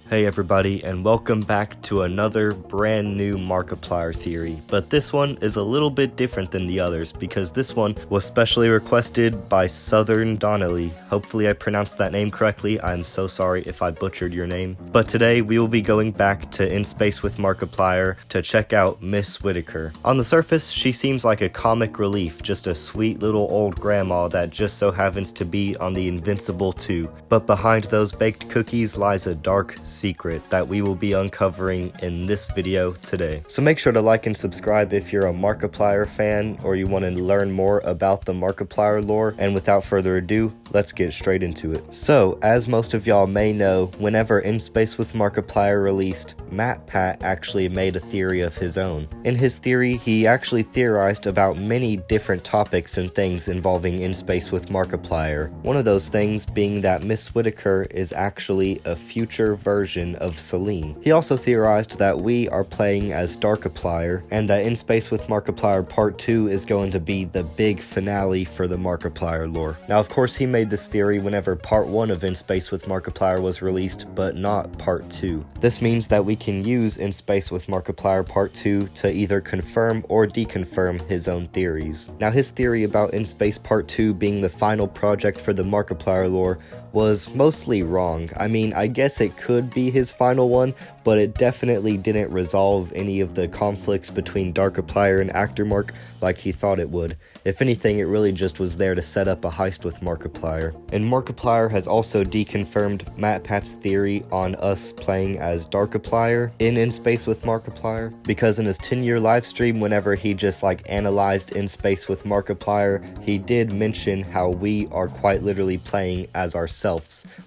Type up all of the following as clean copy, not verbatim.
Hey everybody, and welcome back to another brand new Markiplier theory, but this one is a little bit different than the others because this one was specially requested by Southern Donnelly. Hopefully I pronounced that name correctly. I'm so sorry if I butchered your name. But today we will be going back to In Space with Markiplier to check out Miss Whitacre. On the surface, she seems like a comic relief, just a sweet little old grandma that just so happens to be on the Invincible 2. But behind those baked cookies lies a dark secret that we will be uncovering in this video today. So make sure to like and subscribe if you're a Markiplier fan or you want to learn more about the Markiplier lore, and without further ado, let's get straight into it. So, as most of y'all may know, whenever In Space with Markiplier released, MatPat actually made a theory of his own. In his theory, he actually theorized about many different topics and things involving In Space with Markiplier. One of those things being that Miss Whitacre is actually a future version of Celine. He also theorized that we are playing as Darkiplier, and that In Space with Markiplier Part 2 is going to be the big finale for the Markiplier lore. Now, of course, he made this theory whenever Part 1 of In Space with Markiplier was released, but not Part 2. This means that we can use In Space with Markiplier Part 2 to either confirm or deconfirm his own theories. Now, his theory about In Space Part 2 being the final project for the Markiplier lore was mostly wrong. I mean, I guess it could be his final one, but it definitely didn't resolve any of the conflicts between Darkiplier and Actor Mark like he thought it would. If anything, it really just was there to set up a heist with Markiplier. And Markiplier has also deconfirmed MatPat's theory on us playing as Darkiplier in Space with Markiplier, because in his 10-year live stream, whenever he just analyzed In Space with Markiplier, he did mention how we are quite literally playing as ourselves.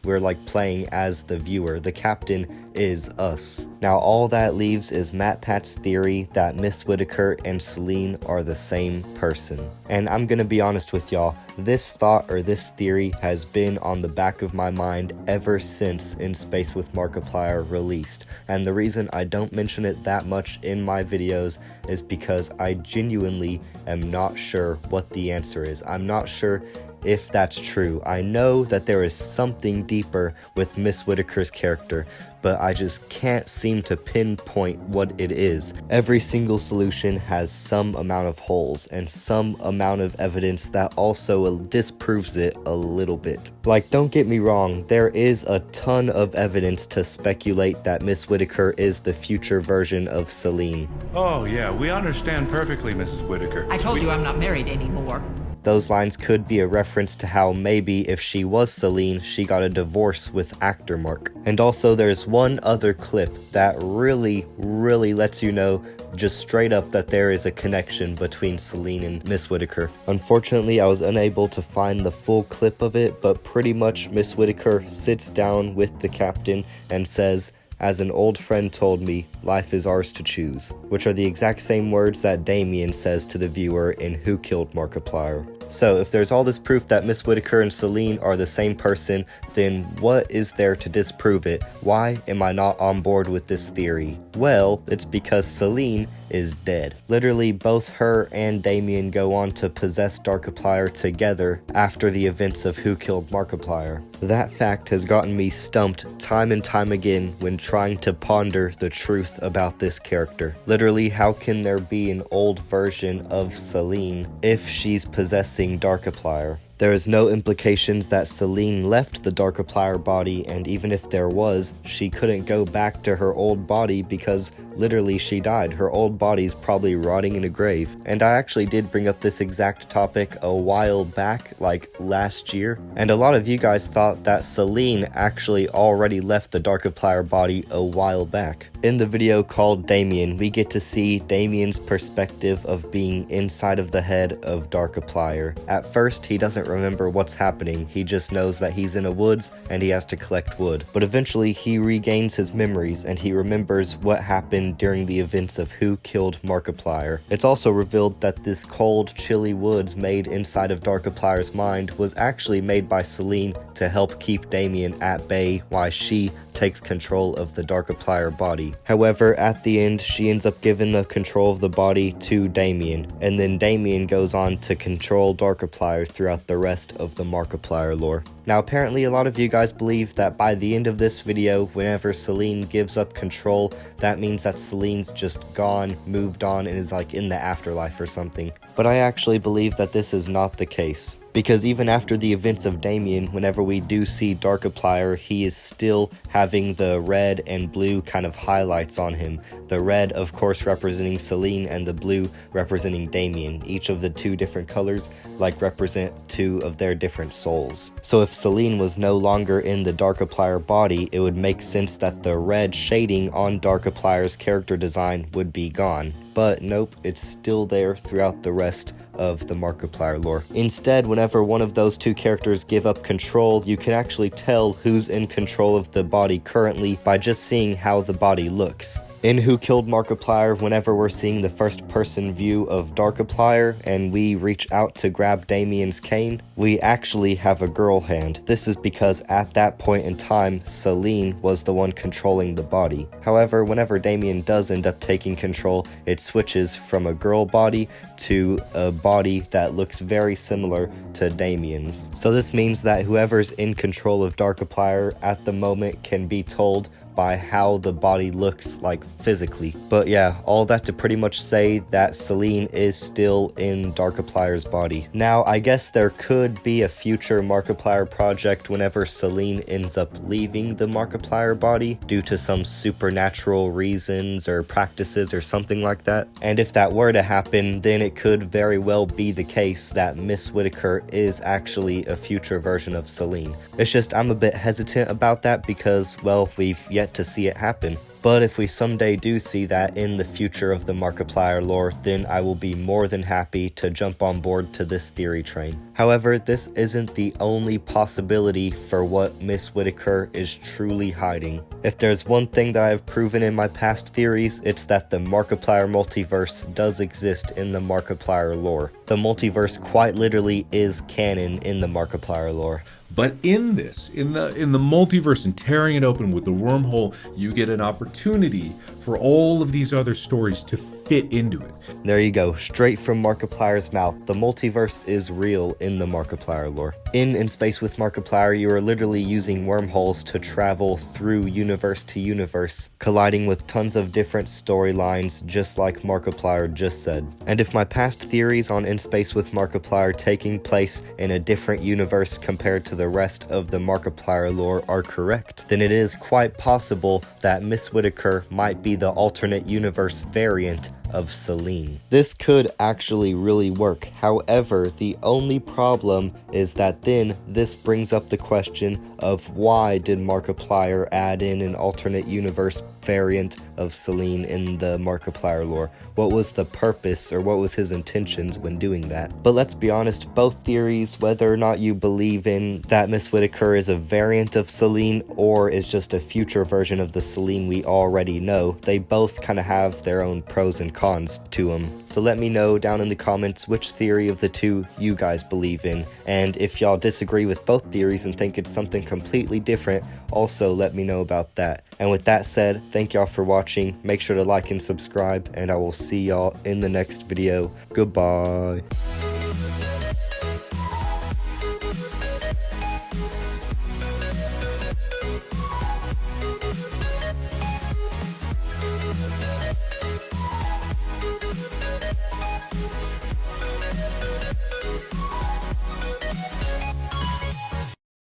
We're playing as the viewer. The captain is us. Now all that leaves is MatPat's theory that Miss Whitacre and Celine are the same person. And I'm gonna be honest with y'all, this thought or this theory has been on the back of my mind ever since In Space with Markiplier released. And the reason I don't mention it that much in my videos is because I genuinely am not sure what the answer is. I'm not sure if that's true. I know that there is something deeper with Miss Whitacre's character, but I just can't seem to pinpoint what it is. Every single solution has some amount of holes and some amount of evidence that also disproves it a little bit. Don't get me wrong, there is a ton of evidence to speculate that Miss Whitacre is the future version of Celine. Oh yeah, we understand perfectly, Mrs. Whitacre. I told you I'm not married anymore. Those lines could be a reference to how maybe if she was Celine, she got a divorce with Actor Mark. And also there's one other clip that really lets you know just straight up that there is a connection between Celine and Miss Whitacre. Unfortunately, I was unable to find the full clip of it, but pretty much Miss Whitacre sits down with the captain and says, "As an old friend told me, life is ours to choose," which are the exact same words that Damien says to the viewer in Who Killed Markiplier. So if there's all this proof that Miss Whitacre and Celine are the same person, then what is there to disprove it? Why am I not on board with this theory? Well, it's because Celine is dead. Literally, both her and Damien go on to possess Darkiplier together after the events of Who Killed Markiplier. That fact has gotten me stumped time and time again when trying to ponder the truth about this character. Literally, how can there be an old version of Celine if she's possessing Darkiplier? There is no implications that Celine left the Darkiplier body, and even if there was, she couldn't go back to her old body because literally she died. Her old body's probably rotting in a grave. And I actually did bring up this exact topic a while back, last year, and a lot of you guys thought that Celine actually already left the Darkiplier body a while back. In the video called Damien, we get to see Damien's perspective of being inside of the head of Darkiplier. At first, he doesn't remember what's happening. He just knows that he's in a woods and he has to collect wood. But eventually he regains his memories and he remembers what happened during the events of Who Killed Markiplier. It's also revealed that this cold, chilly woods made inside of Darkiplier's mind was actually made by Celine to help keep Damien at bay while she takes control of the Darkiplier body. However, at the end, she ends up giving the control of the body to Damien, and then Damien goes on to control Darkiplier throughout the rest of the Markiplier lore. Now, apparently a lot of you guys believe that by the end of this video, whenever Celine gives up control, that means that Celine's just gone, moved on, and is like in the afterlife or something. But I actually believe that this is not the case. Because even after the events of Damien, whenever we do see Darkiplier, he is still having the red and blue kind of highlights on him. The red, of course, representing Celine, and the blue representing Damien. Each of the two different colors like represent two of their different souls. So if Celine was no longer in the Darkiplier body, it would make sense that the red shading on Darkiplier's character design would be gone. But nope, it's still there throughout the rest of the Markiplier lore. Instead, whenever one of those two characters give up control, you can actually tell who's in control of the body currently by just seeing how the body looks. In Who Killed Markiplier, whenever we're seeing the first person view of Darkiplier and we reach out to grab Damien's cane, we actually have a girl hand. This is because at that point in time, Celine was the one controlling the body. However, whenever Damien does end up taking control, it switches from a girl body to a body that looks very similar to Damien's. So this means that whoever's in control of Darkiplier at the moment can be told by how the body looks like physically. But yeah, all that to pretty much say that Celine is still in Darkiplier's body. Now, I guess there could be a future Markiplier project whenever Celine ends up leaving the Markiplier body due to some supernatural reasons or practices or something like that. And if that were to happen, then it could very well be the case that Miss Whitacre is actually a future version of Celine. It's just I'm a bit hesitant about that because, well, we've yet to see it happen. But if we someday do see that in the future of the Markiplier lore, then I will be more than happy to jump on board to this theory train. However, this isn't the only possibility for what Miss Whitacre is truly hiding. If there's one thing that I've proven in my past theories, it's that the Markiplier multiverse does exist in the Markiplier lore. The multiverse quite literally is canon in the Markiplier lore. But in this, in the multiverse and tearing it open with the wormhole, you get an opportunity for all of these other stories to fit into it. There you go, straight from Markiplier's mouth. The multiverse is real in the Markiplier lore. In Space with Markiplier, you are literally using wormholes to travel through universe to universe, colliding with tons of different storylines, just like Markiplier just said. And if my past theories on In Space with Markiplier taking place in a different universe compared to the rest of the Markiplier lore are correct, then it is quite possible that Miss Whitacre might be the alternate universe variant of Celine. This could actually really work. However, the only problem is that then this brings up the question of why did Markiplier add in an alternate universe variant of Celine in the Markiplier lore? What was the purpose or what was his intentions when doing that? But let's be honest, both theories, whether or not you believe in that Miss Whitacre is a variant of Celine or is just a future version of the Celine we already know, they both kind of have their own pros and cons to them. So let me know down in the comments which theory of the two you guys believe in, and if y'all disagree with both theories and think it's something completely different, also let me know about that. And with that said, thank y'all for watching. Make sure to like and subscribe, and I will see y'all in the next video. Goodbye.